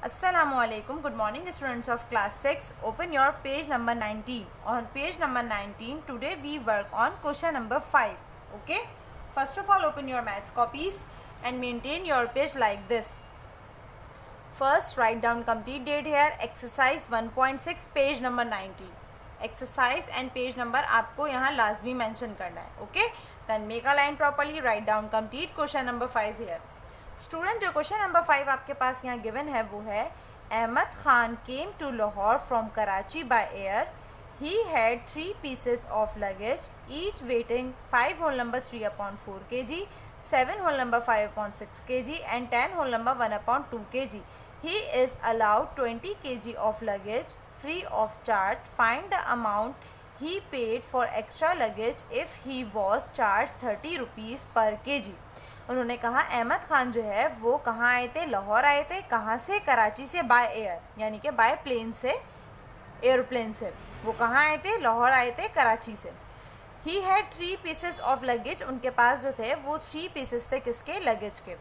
Assalamualaikum. Good morning, students of class 6. Open your page number 19. On page number 19, today we work on question number 5. Okay. First of all, open your maths copies and maintain your page like this. First, write down complete date here. Exercise 1.6, page number 19. Exercise and page number आपको यहाँ लाजमी mention करना है. Okay. Then make a line properly. Write down complete question number 5 here. Student जो question number 5 आपके पास यहाँ given है वो है Ahmad Khan came to Lahore from Karachi by air. He had 3 pieces of luggage each weighing 5 whole number 3/4 kg, 7 whole number 5/6 kg and 10 whole number 1/2 kg. He is allowed 20 kg of luggage free of charge. Find the amount he paid for extra luggage if he was charge 30 rupees पर kg. उन्होंने कहा अहमद खान जो है वो कहाँ आए थे, लाहौर आए थे. कहाँ से? कराची से बाय एयर, यानी कि बाय प्लेन से, एयरप्लेन से. वो कहाँ आए थे? लाहौर आए थे कराची से. ही हैड 3 pieces ऑफ लगेज. उनके पास जो थे वो 3 pieces थे किसके? लगेज के.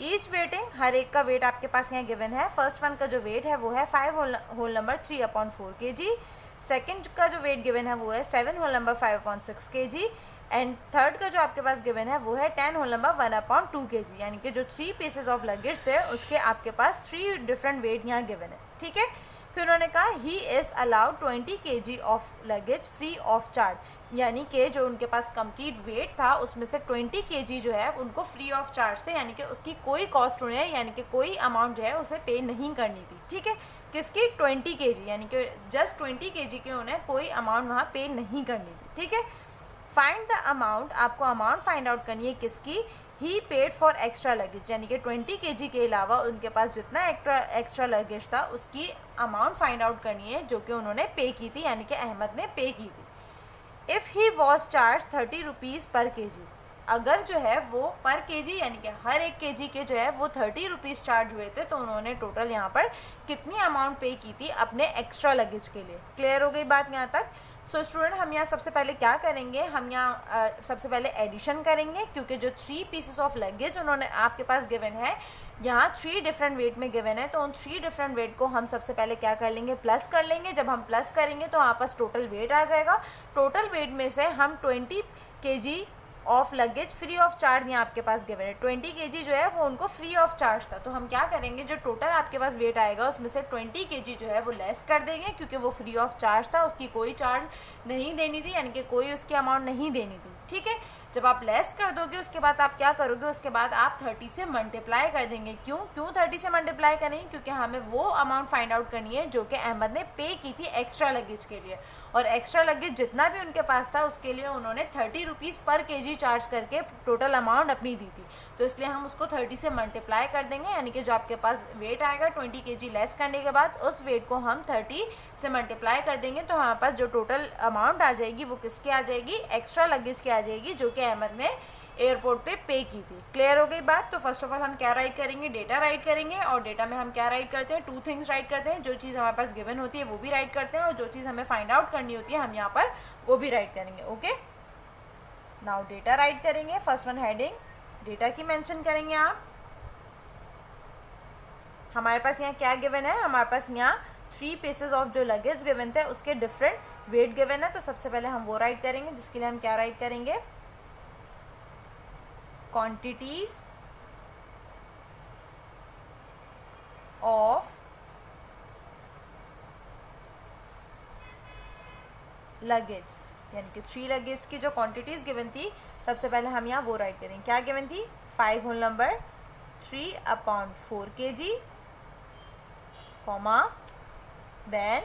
ईच वेटिंग, हर एक का वेट आपके पास यहाँ गिवन है. फर्स्ट वन का जो वेट है वो है 5 होल नंबर 3/4 kg. सेकेंड का जो वेट गिवन है वो है 7 whole number 5/6 kg and third का जो आपके पास गिवन है वो है 10 होल नंबर 1/2 kg. यानी कि जो 3 pieces ऑफ लगेज थे उसके आपके पास 3 डिफरेंट वेट यहाँ गिवन है. ठीक है. फिर उन्होंने कहा he is allowed 20 kg of luggage free of charge. यानी कि जो उनके पास कंप्लीट वेट था उसमें से 20 kg जो है उनको फ्री ऑफ चार्ज थे, यानी कि उसकी कोई कॉस्ट उन्हें, यानी कि कोई अमाउंट जो है उसे पे नहीं करनी थी. ठीक है. किसकी? 20 kg, यानी कि जस्ट 20 kg के उन्हें कोई अमाउंट वहाँ पे नहीं करनी थी. ठीक है. फाइंड द अमाउंट, आपको अमाउंट फाइंड आउट करनी है किसकी? ही पेड फॉर एक्स्ट्रा लगेज, यानी कि 20 kg के अलावा उनके पास जितना एक्स्ट्रा लगेज था उसकी अमाउंट फाइंड आउट करनी है जो कि उन्होंने पे की थी, यानी कि अहमद ने पे की थी. If he was charge 30 rupees पर kg, अगर जो है वो पर kg यानी कि हर एक kg के जो है वो 30 रुपीज़ चार्ज हुए थे तो उन्होंने टोटल यहाँ पर कितनी अमाउंट पे की थी अपने एक्स्ट्रा लगेज के लिए. क्लियर हो गई बात यहाँ तक? सो स्टूडेंट हम यहाँ सबसे पहले क्या करेंगे, हम यहाँ सबसे पहले एडिशन करेंगे क्योंकि जो 3 pieces ऑफ लगेज उन्होंने आपके पास गिवन है यहाँ 3 डिफरेंट वेट में गिवन है, तो उन 3 डिफरेंट वेट को हम सबसे पहले क्या कर लेंगे? प्लस कर लेंगे. जब हम प्लस करेंगे तो हमारे पास टोटल वेट आ जाएगा. टोटल वेट में से हम 20 kg of luggage free of charge यहाँ आपके पास गिवन है. 20 kg जो है वो उनको फ्री ऑफ चार्ज था, तो हम क्या करेंगे, जो टोटल आपके पास वेट आएगा उसमें से 20 kg जो है वो लेस कर देंगे क्योंकि वो फ्री ऑफ चार्ज था, उसकी कोई चार्ज नहीं देनी थी, यानी कि कोई उसकी अमाउंट नहीं देनी थी. ठीक है. जब आप लेस कर दोगे उसके बाद आप क्या करोगे, उसके बाद आप 30 से मल्टीप्लाई कर देंगे. क्यों 30 से मल्टीप्लाई करेंगे? क्योंकि हमें वो अमाउंट फाइंड आउट करनी है जो कि अहमद ने पे की थी एक्स्ट्रा लगेज के लिए, और एक्स्ट्रा लगेज जितना भी उनके पास था उसके लिए उन्होंने 30 रुपीज़ पर kg चार्ज करके टोटल अमाउंट अपनी दी थी. तो इसलिए हम उसको 30 से मल्टीप्लाई कर देंगे, यानी कि जो आपके पास वेट आएगा 20 kg लेस करने के बाद उस वेट को हम 30 से मल्टीप्लाई कर देंगे, तो हमारे पास जो टोटल अमाउंट आ जाएगी वो किसकी आ जाएगी? एक्स्ट्रा लगेज की आ जाएगी जो कि अहमद ने एयरपोर्ट पे की थी. क्लियर हो गई बात? तो फर्स्ट ऑफ ऑल हम क्या राइट करेंगे? डेटा राइट करेंगे. और डेटा में हम क्या राइट करते हैं? 2 थिंग्स राइट करते हैं. जो चीज़ हमारे पास गिवन होती है वो भी राइट करते हैं और जो चीज़ हमें फाइंड आउट करनी होती है हम यहाँ पर वो भी राइट करेंगे. ओके. नाउ डेटा राइट करेंगे. फर्स्ट वन हेडिंग डेटा की मेंशन करेंगे आप. हमारे पास यहाँ क्या गिवन है? हमारे पास यहाँ 3 pieces ऑफ जो लगेज गिवन थे उसके डिफरेंट वेट गिवन है, तो सबसे पहले हम वो राइट करेंगे, जिसके लिए हम क्या राइट करेंगे? क्वांटिटीज ऑफ लगेज, यानी कि 3 लगेज की जो क्वांटिटीज गिवन थी सबसे पहले हम यहाँ वो राइट करेंगे. क्या गिवन थी? 5 whole number 3/4 kg, comma then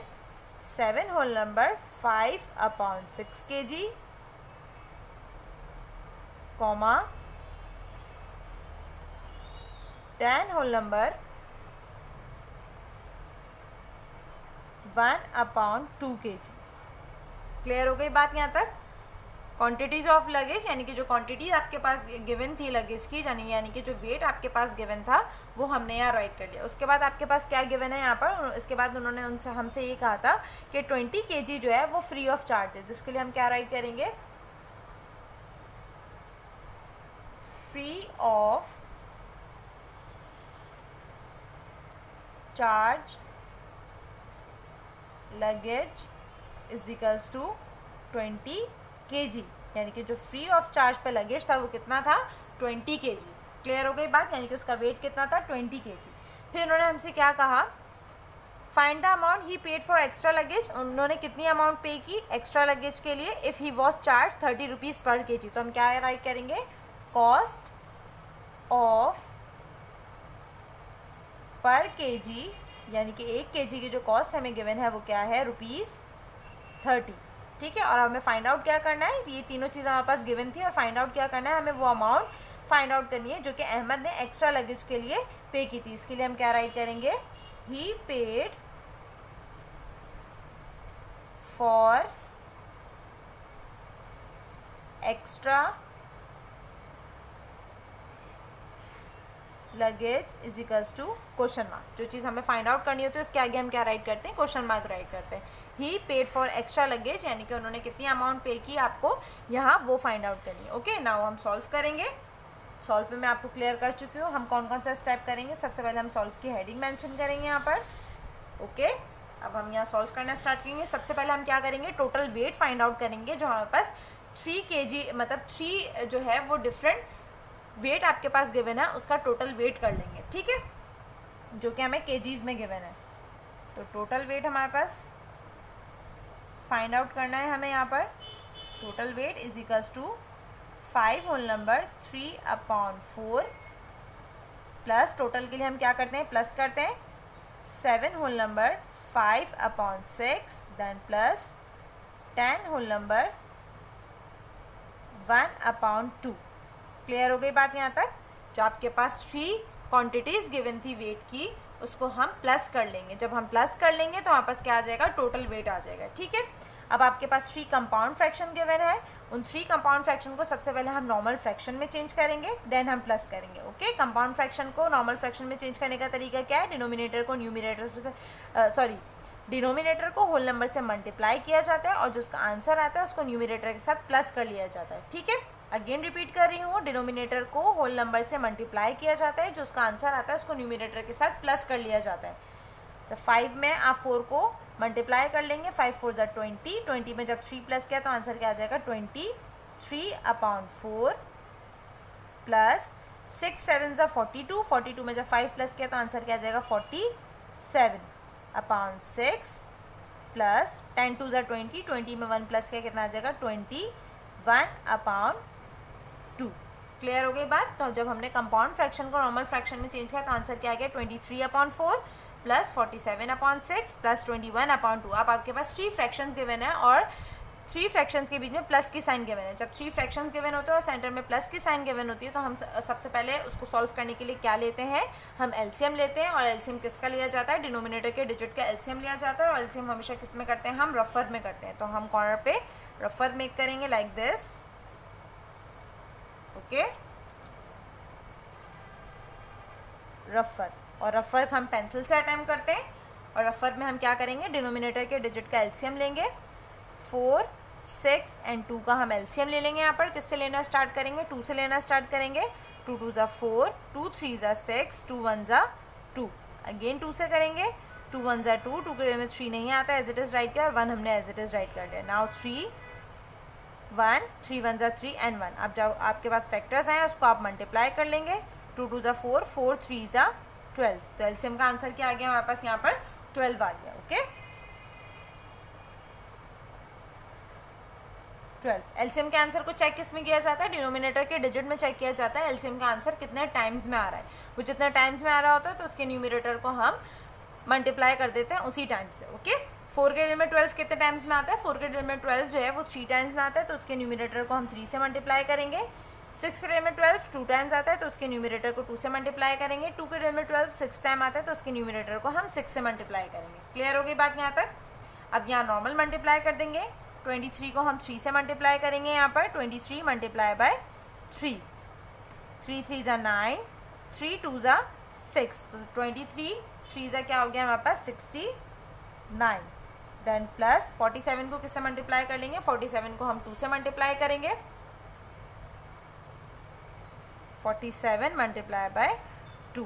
7 whole number 5/6 kg, comma 10 whole number 1/2 kg. Clear हो गई बात यहाँ तक? क्वांटिटीज ऑफ लगेज यानी कि जो क्वांटिटीज आपके पास गिवन थी लगेज की, यानी कि जो वेट आपके पास गिवन था वो हमने यहाँ राइट कर लिया. उसके बाद आपके पास क्या गिवन है यहाँ पर? इसके बाद उन्होंने उनसे हमसे ये कहा था कि 20 kg जो है वो फ्री ऑफ चार्ज है, जिसके लिए हम क्या राइट करेंगे? Free of charge luggage is equals to 20 kg, यानी कि जो फ्री ऑफ चार्ज पे लगेज था वो कितना था 20 kg। क्लियर हो गई बात, यानी कि उसका वेट कितना था 20 kg। फिर उन्होंने हमसे क्या कहा, find the amount he paid for extra luggage, उन्होंने कितनी अमाउंट पे की एक्स्ट्रा लगेज के लिए, if he was charge 30 rupees पर kg। तो हम क्या राइट करेंगे, कॉस्ट ऑफ पर kg, यानी कि 1 kg की जो कॉस्ट हमें गिवन है वो क्या है ₹30। ठीक है, और हमें फाइंड आउट क्या करना है, ये तीनों चीज़ें हमारे पास गिवन थी और फाइंड आउट क्या करना है, हमें वो अमाउंट फाइंड आउट करनी है जो कि अहमद ने एक्स्ट्रा लगेज के लिए पे की थी। इसके लिए हम क्या राइट करेंगे, he paid for extra luggage is equals to question mark. जो चीज़ हमें फाइंड आउट करनी होती है उसके आगे हम क्या राइट करते हैं, क्वेश्चन मार्क राइट करते हैं। ही पेड फॉर एक्स्ट्रा लगेज, यानी कि उन्होंने कितनी अमाउंट पे की आपको यहाँ वो फाइंड आउट करनी है। ओके, नाउ हम सॉल्व करेंगे। सॉल्व में मैं आपको क्लियर कर चुकी हूँ हम कौन कौन सा स्टेप करेंगे। सबसे पहले हम सॉल्व की हेडिंग मेंशन करेंगे यहाँ पर। ओके, अब हम यहाँ सॉल्व करना स्टार्ट करेंगे। सबसे पहले हम क्या करेंगे, टोटल वेट फाइंड आउट करेंगे। जो हमारे पास 3 kg मतलब 3 जो है वो डिफरेंट वेट आपके पास गिवन है, उसका टोटल वेट कर लेंगे। ठीक है, जो कि हमें केजीज में गिवन है। तो टोटल वेट हमारे पास फाइंड आउट करना है हमें यहाँ पर। Total weight is equals to 5 whole number 3/4 plus, total के लिए हम क्या करते हैं, प्लस करते हैं 7 whole number 5/6 then plus 10 whole number 1/2। Clear हो गई बात यहाँ तक। जो आपके पास 3 क्वांटिटीज़ गिवन थी वेट की, उसको हम प्लस कर लेंगे। जब हम प्लस कर लेंगे तो हमारे पास क्या आ जाएगा, टोटल वेट आ जाएगा। ठीक है, अब आपके पास 3 कंपाउंड फ्रैक्शन गिवन है। उन 3 कंपाउंड फ्रैक्शन को सबसे पहले हम नॉर्मल फ्रैक्शन में चेंज करेंगे, देन हम प्लस करेंगे। ओके, कंपाउंड फ्रैक्शन को नॉर्मल फ्रैक्शन में चेंज करने का तरीका क्या है, डिनोमिनेटर को न्यूमिनेटर से डिनोमिनेटर को होल नंबर से मल्टीप्लाई किया जाता है और जो उसका आंसर आता है उसको न्यूमिनेटर के साथ प्लस कर लिया जाता है। ठीक है, अगेन रिपीट कर रही हूँ, डिनोमिनेटर को होल नंबर से मल्टीप्लाई किया जाता है, जो उसका आंसर आता है उसको न्यूमिनेटर के साथ प्लस कर लिया जाता है। जब 5 में आप 4 को मल्टीप्लाई कर लेंगे, 5 4 ज़ा 20, 20 में जब 3 प्लस किया तो आंसर क्या आ जाएगा 23/4 प्लस 6 7 ज़ा 42, 42 में जब 5 प्लस किया तो आंसर क्या आ जाएगा 47/6 प्लस 10 2 ज़ा 20, 20 में 1 प्लस किया कितना आ जाएगा 21/2। क्लियर हो गई बात। तो जब हमने कंपाउंड फ्रैक्शन को नॉर्मल फ्रैक्शन में चेंज किया तो आंसर क्या आ गया 23/4 प्लस 47/6 प्लस 21/2। अब आपके पास 3 फ्रैक्शंस गिवन है और 3 फ्रैक्शंस के बीच में प्लस की साइन गिवन है। जब 3 फ्रैक्शंस गिवन होते हैं और सेंटर में प्लस की साइन गिवन होती है तो हम सबसे पहले उसको सॉल्व करने के लिए क्या लेते हैं, हम एलसीएम लेते हैं। और एलसीएम किसका लिया जाता है, डिनोमिनेटर के डिजिट का एलसीएम लिया जाता है। और एलसीएम हमेशा किस में करते हैं, हम रफर में करते हैं। तो हम कॉर्नर पे रफर मेक करेंगे लाइक दिस। ओके, रफर, और रफर हम पेंसिल से अटेम्प्ट करते हैं। और रफर में हम क्या करेंगे, डिनोमिनेटर के डिजिट का एलसीएम लेंगे। 4 6 एंड 2 का हम एलसीएम ले लेंगे। यहाँ पर किससे लेना स्टार्ट करेंगे, 2 से लेना स्टार्ट करेंगे। 2 2 ज़ा 4, 2 3 ज़ा 6, 2 1 ज़ा 2। अगेन 2 से करेंगे, 2 1 ज़ा 2, 2 के में 3 नहीं आता, एज इट इज़ राइट किया और 1 हमने एज इट इज़ राइट कर दिया। नाउ 3 1, 3 1 ज़ा 3 एंड 1। अब जब आपके पास फैक्टर्स आए उसको आप मल्टीप्लाई कर लेंगे। 2 2 ज़ा 4, 4 3 ज़ा 12। तो एलसीएम का आंसर क्या आ गया हमारे पास यहाँ पर 12 आ गया। ओके, 12। एलसीएम के आंसर को चेक किस में किया जाता है, डिनोमिनेटर के डिजिट में चेक किया जाता है एलसीएम का आंसर कितने टाइम्स में आ रहा है। वो जितने टाइम्स में आ रहा होता है तो उसके न्यूमिनेटर को हम मल्टीप्लाई कर देते हैं उसी टाइम से। ओके, 4 के डिजिट में 12 कितने टाइम्स में आता है, 4 के डिजिट में 12 जो है वो 3 टाइम्स में आता है तो उसके न्यूमिनेटर को हम 3 से मल्टीप्लाई करेंगे। 6 के डिजिट में 12 2 टाइम्स आता है तो उसके न्यूमिनेटर को 2 से मल्टीप्लाई करेंगे। 2 के डिजिट में 12 6 टाइम आता है तो उसके न्यूमिनेटर को हम 6 से मल्टीप्लाई करेंगे। क्लियर हो गई बात यहाँ तक। अब यहाँ नॉर्मल मल्टीप्लाई कर देंगे। 23 को हम 3 से मल्टीप्लाई करेंगे। यहाँ पर 23 मल्टीप्लाई बाय 3, 3 3 ज़ा 9, 3 2 ज़ा 6। तो 23 3 ज़ा क्या हो गया हमारे पास 69। देन प्लस 47 को किससे मल्टीप्लाई कर लेंगे, 47 को हम 2 से मल्टीप्लाई करेंगे। 47 मल्टीप्लाई बाय 2,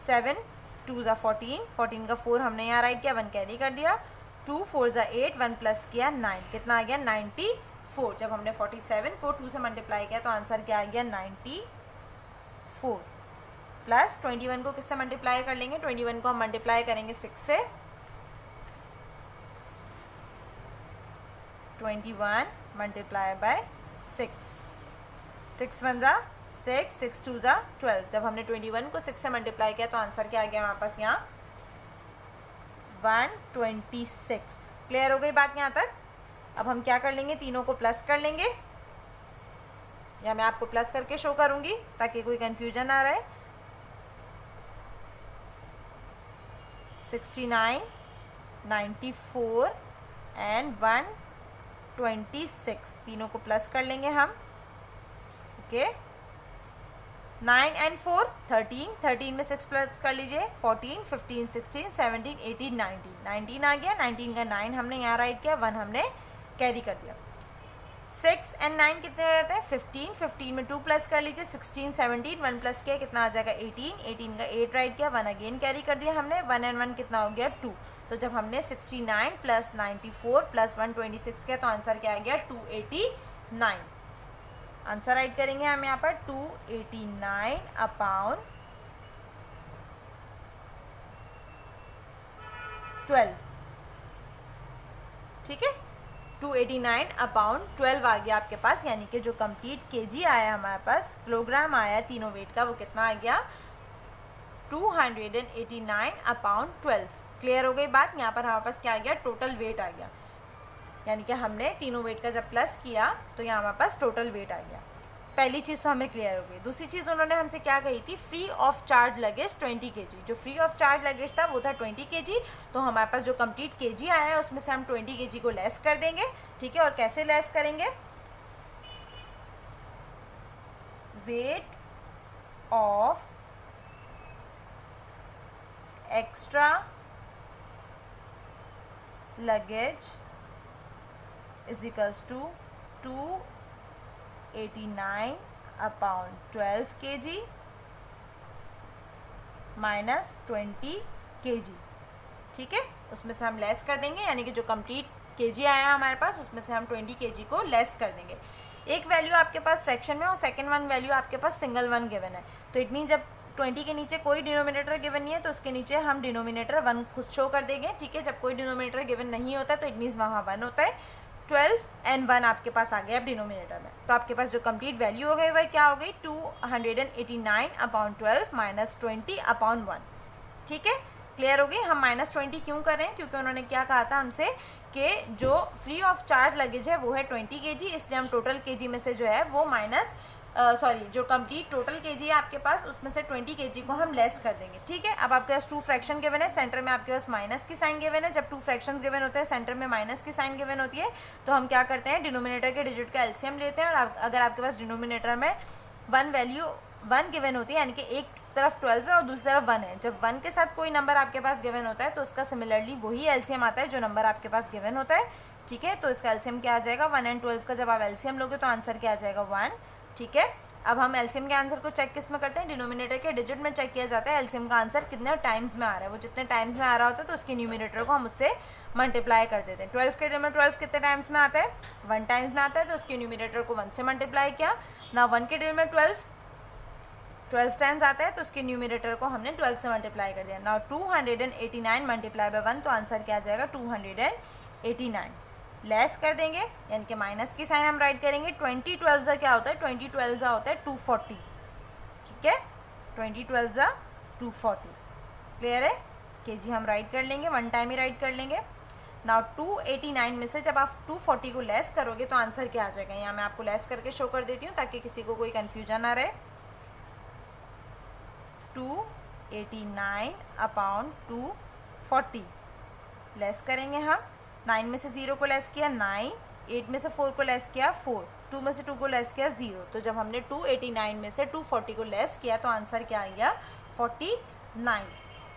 7 2 ज़ा 14, 14 का 4 हमने यहाँ राइट किया, 1 कैरी कर दिया, 2 4 ज़ा 8, 1 प्लस किया 9, कितना आ गया 94। जब हमने 47 को 2 से मल्टीप्लाई किया तो आंसर क्या आ गया 94। प्लस 21 को किससे मल्टीप्लाई कर लेंगे, 21 को हम मल्टीप्लाई करेंगे 6 से, 21 मल्टीप्लाई बाय 6, 6 1 ज़ा 6, 6 2 ज़ा 12। जब हमने 21 को 6 से मल्टीप्लाई किया तो आंसर क्या आ गया हमारे पास यहाँ 126। क्लियर हो गई बात यहाँ तक। अब हम क्या कर लेंगे, तीनों को प्लस कर लेंगे, या मैं आपको प्लस करके शो करूंगी ताकि कोई कंफ्यूजन ना रहे। 69, 94 एंड 126, तीनों को प्लस कर लेंगे हम। ओके, 9 एंड 4 13, 13 में 6 प्लस कर लीजिए, 14, 15, 16, 17, 18, 19, 19 आ गया। 19 का 9 हमने यहाँ राइट किया, 1 हमने कैरी कर दिया। 6 एंड 9 कितने रहते हैं 15, 15 में 2 प्लस कर लीजिए, 16, 17, 1 प्लस किया कितना आ जाएगा 18, 18 का 8 राइट किया, 1 अगेन कैरी कर दिया हमने, 1 एंड 1 कितना हो गया 2। तो जब हमने 69 प्लस 94 प्लस 126 किया तो आंसर क्या आ गया 289। आंसर राइट करेंगे हम यहाँ पर 289 अपॉन 12। ठीक है, 289 अपॉन 12 आ गया आपके पास, यानी कि जो कंप्लीट केजी आया हमारे पास, किलोग्राम आया तीनों वेट का, वो कितना आ गया 289 अपॉन 12। क्लियर हो गई बात। यहाँ पर हमारे पास क्या आ गया टोटल वेट आ गया, यानी कि हमने तीनों वेट का जब प्लस किया तो यहाँ हमारे पास टोटल वेट आ गया। पहली चीज़ तो हमें क्लियर हो गई। दूसरी चीज़ उन्होंने हमसे क्या कही थी, free of charge luggage 20 kg। जो फ्री ऑफ चार्ज लगेज था वो था 20 kg। तो हमारे पास जो कंप्लीट केजी आया है उसमें से हम 20 kg को लेस कर देंगे। ठीक है, और कैसे लेस करेंगे, weight of extra luggage is equals to 289 upon 12 kg minus 20 kg। ठीक है, उसमें से हम लेस कर देंगे, यानी कि जो कंप्लीट केजी आया हमारे पास उसमें से हम 20 kg को लेस कर देंगे। एक वैल्यू आपके पास फ्रैक्शन में और सेकंड वन वैल्यू आपके पास सिंगल वन गिवन है। तो इट मीन जब 20 के नीचे कोई डिनोमिनेटर गिवन नहीं है तो उसके नीचे हम डिनोमिनेटर 1 खुद शो कर देंगे। ठीक है, जब कोई डिनोमिनेटर गिवन नहीं होता तो इट मीन्स वहाँ 1 होता है। 12 एंड 1 आपके पास आ गया अब डिनोमिनेटर में, तो आपके पास जो कंप्लीट वैल्यू हो गई वह क्या हो गई 289 अपॉन 12 माइनस 20 अपॉन 1। ठीक है, क्लियर हो गई। हम माइनस 20 क्यों कर रहे हैं, क्योंकि उन्होंने क्या कहा था हमसे कि जो फ्री ऑफ चार्ज लगेज है वो है 20 kg, इसलिए हम टोटल केजी में से जो है वो माइनस जो कंप्लीट टोटल केजी है आपके पास उसमें से 20 kg को हम लेस कर देंगे। ठीक है, अब आपके पास 2 फ्रैक्शन गिवन है, सेंटर में आपके पास माइनस की साइन गिवन है। जब 2 फ्रैक्शंस गिवन होते हैं सेंटर में माइनस की साइन गिवन होती है तो हम क्या करते हैं डिनोमिनेटर के डिजिट का एलसीएम लेते हैं। और अगर आपके पास डिनोमिनेटर में 1 वैल्यू 1 गिवन होती है, यानी कि एक तरफ 12 है और दूसरी तरफ 1 है, जब 1 के साथ कोई नंबर आपके पास गिवन होता है तो उसका सिमिलरली वही एलसीएम आता है जो नंबर आपके पास गिवन होता है। ठीक है, तो इसका एलसीएम क्या आ जाएगा 1 एंड 12 का जब आप एलसीएम लोगे तो आंसर क्या आ जाएगा 1। ठीक है, अब हम एलसीएम के आंसर को चेक किस में करते हैं, डिनोमिनेटर के डिजिट में चेक किया जाता है एलसीएम का आंसर कितने टाइम्स में आ रहा है। वो जितने टाइम्स में आ रहा होता है तो उसके न्यूमिनेटर को हम उससे मल्टीप्लाई कर देते हैं। 12 के में 12 कितने टाइम्स में आता है 1 टाइम्स में आता है, तो उसके न्यूमिनेटर को 1 से मल्टीप्लाई किया ना। 1 के डिजिट में 12 टाइम्स आता है तो उसके न्यूमिनेटर को हमने 12 से मल्टीप्लाई कर दिया। नाउ 289 मल्टीप्लाई बाय 1 तो आंसर क्या आ जाएगा 289। लेस कर देंगे, यानी कि माइनस की साइन हम राइट करेंगे। 20 12 क्या होता है 20 12 होता है 240। ठीक है, 20 12 240। क्लियर है, केजी हम राइट कर लेंगे, 1 टाइम ही राइट कर लेंगे। नाउ 289 में से जब आप 240 को लेस करोगे तो आंसर क्या आ जाएगा, यहाँ मैं आपको लेस करके शो कर देती हूँ ताकि किसी को कोई कन्फ्यूजन ना रहे। 289 अपॉन 240 लेस करेंगे हम। 9 में से 0 को लेस किया 9, 8 में से 4 को लेस किया 4, 2 में से 2 को लेस किया 0। तो जब हमने 289 में से 240 को लेस किया तो आंसर क्या आ गया 49।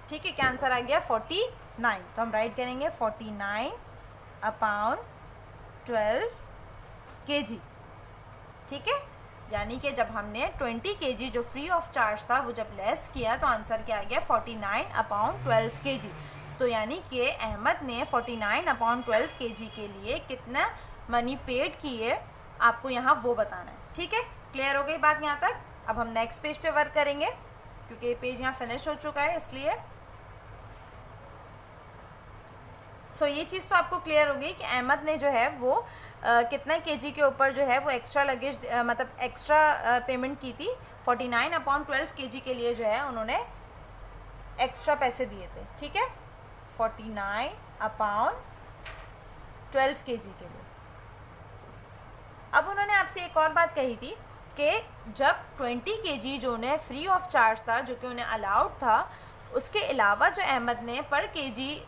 ठीक है, क्या आंसर आ गया 49। तो हम राइट करेंगे 49 अपॉन 12 kg। ठीक है, यानी कि जब हमने 20 kg जो फ्री ऑफ चार्ज था वो जब लेस किया तो आंसर क्या आ गया 49/12 kg। तो यानी कि अहमद ने 49/12 kg के लिए कितना मनी पेड किए आपको यहाँ वो बताना है। ठीक है, क्लियर हो गई बात यहाँ तक। अब हम नेक्स्ट पेज पे वर्क करेंगे क्योंकि ये पेज यहाँ फिनिश हो चुका है इसलिए। सो ये चीज़ तो आपको क्लियर हो गई कि अहमद ने जो है वो कितना केजी के ऊपर जो है वो एक्स्ट्रा लगेज मतलब एक्स्ट्रा पेमेंट की थी। 49/12 kg के लिए जो है उन्होंने एक्स्ट्रा पैसे दिए थे। ठीक है, 49/12 kg के लिए। अब उन्होंने आपसे एक और बात कही थी कि जब 20 kg जो उन्हें फ्री ऑफ चार्ज था, जो कि उन्हें अलाउड था, उसके अलावा जो अहमद ने पर केजी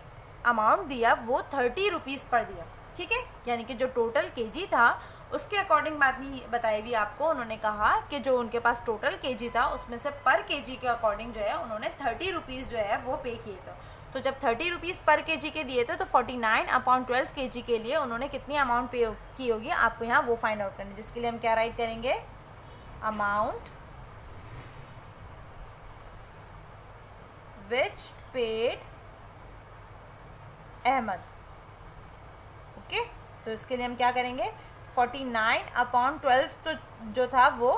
अमाउंट दिया वो 30 रुपीज़ पर दिया। ठीक है, यानी कि जो टोटल केजी था उसके अकॉर्डिंग बात नहीं बताई हुई आपको। उन्होंने कहा कि जो उनके पास टोटल केजी था उसमें से पर केजी के अकॉर्डिंग जो है उन्होंने 30 रुपीज़ जो है वो पे किए थे। तो जब 30 रुपीज़ पर केजी के दिए थे तो 49/12 kg के लिए उन्होंने कितनी अमाउंट पे की होगी आपको यहाँ वो फाइंड आउट करना है, जिसके लिए हम क्या राइट करेंगे, amount which paid Ahmad. Okay, तो इसके लिए हम क्या करेंगे, 49/12 तो जो था वो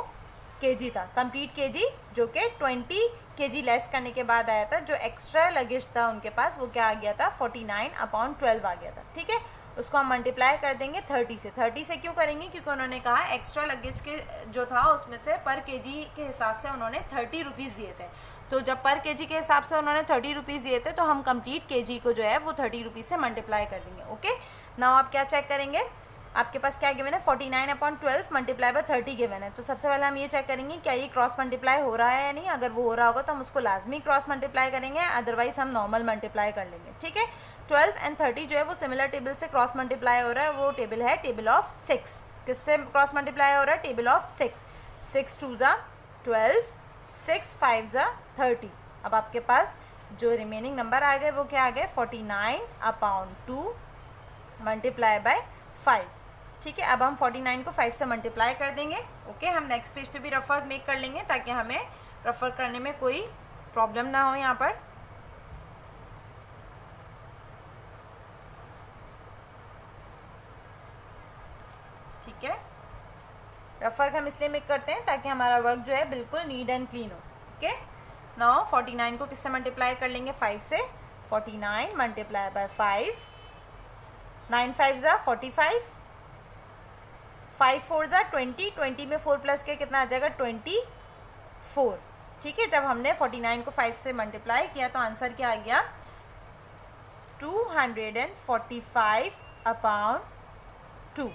केजी था, कंप्लीट केजी, जो कि 20 kg लेस करने के बाद आया था। जो एक्स्ट्रा लगेज था उनके पास वो क्या आ गया था, 49/12 आ गया था। ठीक है, उसको हम मल्टीप्लाई कर देंगे 30 से। 30 से क्यों करेंगे, क्योंकि उन्होंने कहा एक्स्ट्रा लगेज के जो था उसमें से पर केजी के हिसाब से उन्होंने 30 रुपीज़ दिए थे। तो जब पर केजी के हिसाब से उन्होंने 30 रुपीज़ दिए थे तो हम कंप्लीट केजी को जो है वो 30 रुपीज़ से मल्टीप्लाई कर देंगे। ओके, नाउ आप क्या चेक करेंगे, आपके पास क्या गिवन है, 49/12 मल्टीप्लाई बाय 30 गिवन है। तो सबसे पहले हम ये चेक करेंगे क्या ये क्रॉस मल्टीप्लाई हो रहा है या नहीं। अगर वो हो रहा होगा तो हम उसको लाजमी क्रॉस मल्टीप्लाई करेंगे, अदरवाइज हम नॉर्मल मल्टीप्लाई कर लेंगे। ठीक है, 12 और 30 जो है वो सिमिलर टेबल से क्रॉस मल्टीप्लाई हो रहा है। वो टेबल है टेबल ऑफ 6। किससे क्रॉस मल्टीप्लाई हो रहा है, टेबल ऑफ 6। 6 2 ज़ा 12, 6 5 ज़ा 30। अब आपके पास जो रिमेनिंग नंबर आ गए वो क्या आ गए, 49/2 मल्टीप्लाई बाय 5। ठीक है, अब हम 49 को 5 से मल्टीप्लाई कर देंगे। ओके, हम नेक्स्ट पेज पे भी रफर मेक कर लेंगे ताकि हमें रफर करने में कोई प्रॉब्लम ना हो यहाँ पर। ठीक है, रफर हम इसलिए मेक करते हैं ताकि हमारा वर्क जो है बिल्कुल नीट एंड क्लीन हो। ओके, नाउ 49 को किससे मल्टीप्लाई कर लेंगे, 5 से। 49 मल्टीप्लाई बाय 5, 9 5 ज़ा 45, 5 4 ज़ा 20, 20 में 4 प्लस के कितना आ जाएगा, 24। ठीक है, जब हमने 49 को 5 से मल्टीप्लाई किया तो आंसर क्या आ गया, 245/2।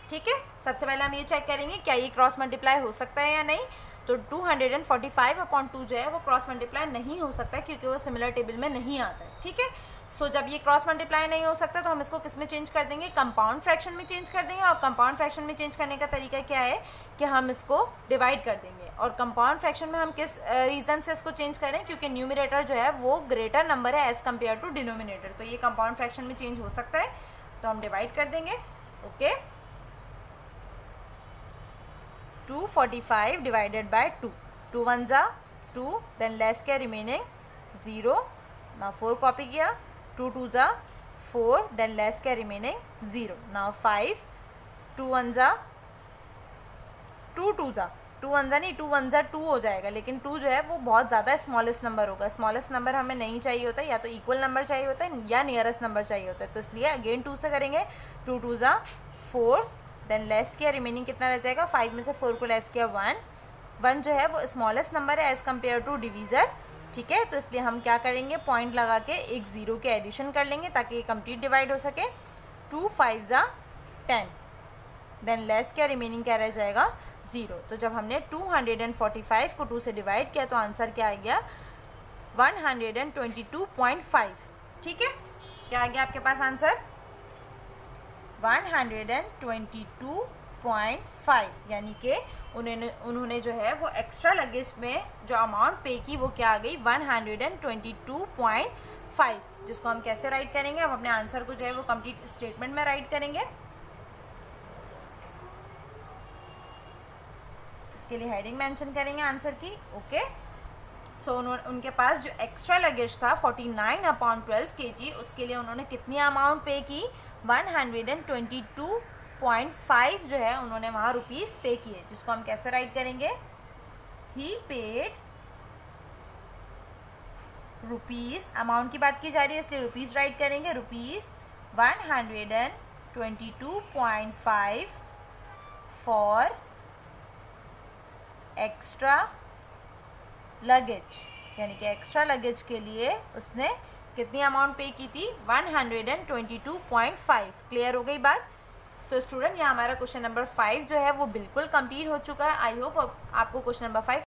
ठीक है, सबसे पहले हम ये चेक करेंगे क्या ये क्रॉस मल्टीप्लाई हो सकता है या नहीं। तो 245/2 जो है वो क्रॉस मल्टीप्लाई नहीं हो सकता क्योंकि वो सिमिलर टेबल में नहीं आता है। ठीक है, सो जब ये क्रॉस मल्टीप्लाई नहीं हो सकता तो हम इसको किस में चेंज कर देंगे, कंपाउंड फ्रैक्शन में चेंज कर देंगे। और कंपाउंड फ्रैक्शन में चेंज करने का तरीका क्या है कि हम इसको डिवाइड कर देंगे। और कंपाउंड फ्रैक्शन में हम किस रीज़न से इसको चेंज करें, क्योंकि न्यूमरेटर जो है वो ग्रेटर नंबर है एज़ कम्पेयर टू डिनोमिनेटर। तो ये कंपाउंड फ्रैक्शन में चेंज हो सकता है, तो हम डिवाइड कर देंगे। ओके, 245 डिवाइडेड बाय 2, 2 1 ज़ा 2, देन लेस क्या रिमेनिंग 0, ना 4 कॉपी किया, 2 2 ज़ा 4, देन लेस क्या रिमेनिंग 0, नाउ 5, 2 1 ज़ा 2 2 ज़ा 2 1 ज़ा नहीं 2 1 ज़ा 2 हो जाएगा, लेकिन 2 जो है वो बहुत ज़्यादा स्मॉलेस्ट नंबर होगा। स्मॉलेस्ट नंबर हमें नहीं चाहिए होता, या तो इक्वल नंबर चाहिए होता है या नियरेस्ट नंबर चाहिए होता है। तो इसलिए अगेन 2 से करेंगे, 2 2 ज़ा 4, देन लेस किया, रिमेनिंग कितना रह जाएगा, 5 में से 4 को लेस किया 1, 1 जो है वो स्मॉलेस्ट नंबर है एज़ कम्पेयर टू डिवीज़र। ठीक है, तो इसलिए हम क्या करेंगे, पॉइंट लगा के एक 0 के एडिशन कर लेंगे ताकि ये कंप्लीट डिवाइड हो सके। 2 5 ज़ा 10, देन लेस क्या, रिमेनिंग क्या रह जाएगा 0। तो जब हमने 245 को 2 से डिवाइड किया तो आंसर क्या आ गया, 122.5। ठीक है, क्या आ गया आपके पास आंसर, 122.5, यानी कि उन्होंने जो है वो एक्स्ट्रा लगेज में जो अमाउंट पे की वो क्या आ गई, 122.5, जिसको हम कैसे राइट करेंगे, हम अपने आंसर को जो है वो कंप्लीट स्टेटमेंट में राइट करेंगे। इसके लिए हेडिंग मेंशन करेंगे आंसर की। ओके, सो उनके पास जो एक्स्ट्रा लगेज था 49/12 kg, उसके लिए उन्होंने कितनी अमाउंट पे की? 122.5 जो है उन्होंने वहाँ रुपीज़ पे किए, जिसको हम कैसे राइट करेंगे? ही पेड रुपीज़, अमाउंट की बात की जा रही है इसलिए रुपीज़ राइट करेंगे, रुपीज़ 122.5 फॉर एक्स्ट्रा लगेज, यानी कि एक्स्ट्रा लगेज के लिए उसने कितनी अमाउंट पे की थी? 122.5। क्लियर हो गई बात? सो स्टूडेंट, यहाँ हमारा क्वेश्चन नंबर 5 जो है वो बिल्कुल कंप्लीट हो चुका है। आई होप आपको क्वेश्चन नंबर 5